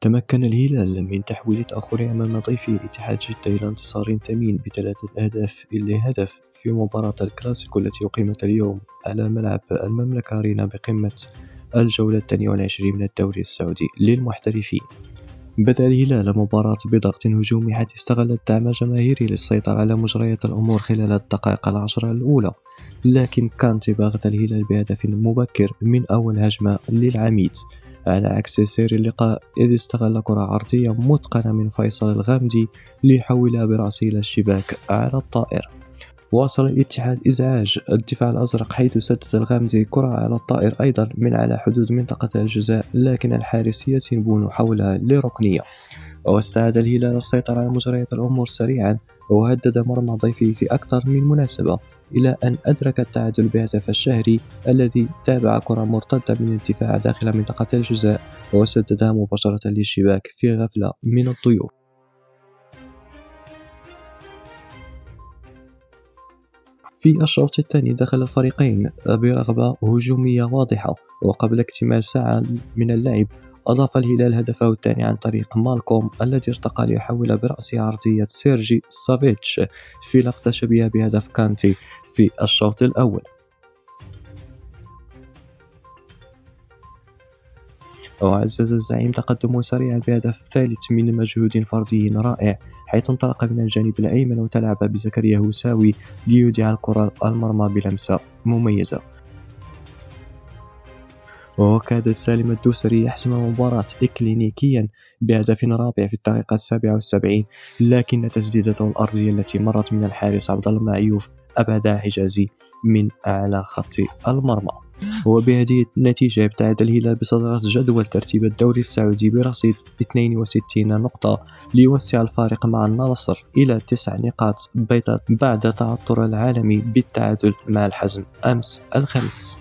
تمكن الهلال من تحويل تأخره أمام ضيفه الاتحاد جدة إلى انتصار ثمين ب3 أهداف لهدف في مباراة الكلاسيكو التي أقيمت اليوم على ملعب المملكة أرينا بقمة الجولة 22 من الدوري السعودي للمحترفين. بدأ الهلال المباراة بضغط هجومي حيث استغل الدعم الجماهيري للسيطرة على مجريات الأمور خلال الدقائق 10 الأولى، لكن كانتي باغت الهلال بهدف مبكر من أول هجمة للعميد على عكس سير اللقاء، إذ استغل كرة عرضية متقنة من فيصل الغامدي ليحولها برأسه إلى الشباك على الطائر. واصل الاتحاد إزعاج الدفاع الأزرق حيث سدد الغامدي كرة على الطائر أيضا من على حدود منطقة الجزاء، لكن الحارس ياسين بونو حولها لركنية. واستعاد الهلال السيطرة على مجريات الأمور سريعا وهدد مرمى ضيفه في أكثر من مناسبة، إلى أن أدرك التعادل بهدف الشهري الذي تابع كرة مرتدة من الدفاع داخل منطقة الجزاء وسددها مباشرة للشباك في غفلة من الضيوف. في الشوط الثاني دخل الفريقين برغبة هجومية واضحة، وقبل اكتمال ساعة من اللعب أضاف الهلال هدفه الثاني عن طريق مالكوم الذي ارتقى ليحول برأسه عرضية سيرجي سافيتش في لقطة شبيهة بهدف كانتي في الشوط الأول. وعزز الزعيم تقدمه سريعا بهدف ثالث من مجهود فردي رائع، حيث انطلق من الجانب الأيمن وتلعب بزكريا هوساوي ليودع الكرة المرمى بلمسة مميزة. وكاد سالم الدوسري يحسم المباراة إكلينيكيا بهدف رابع في الدقيقة 77، لكن تسديدته الأرضية التي مرت من الحارس عبد الله معيوف أبعدها حجازي من أعلى خط المرمى. وبهذه النتيجة يبتعد الهلال بصدارة جدول ترتيب الدوري السعودي برصيد 62 نقطة ليوسع الفارق مع النصر إلى 9 نقاط بعد تعثر العالمي بالتعادل مع الحزم أمس الخميس.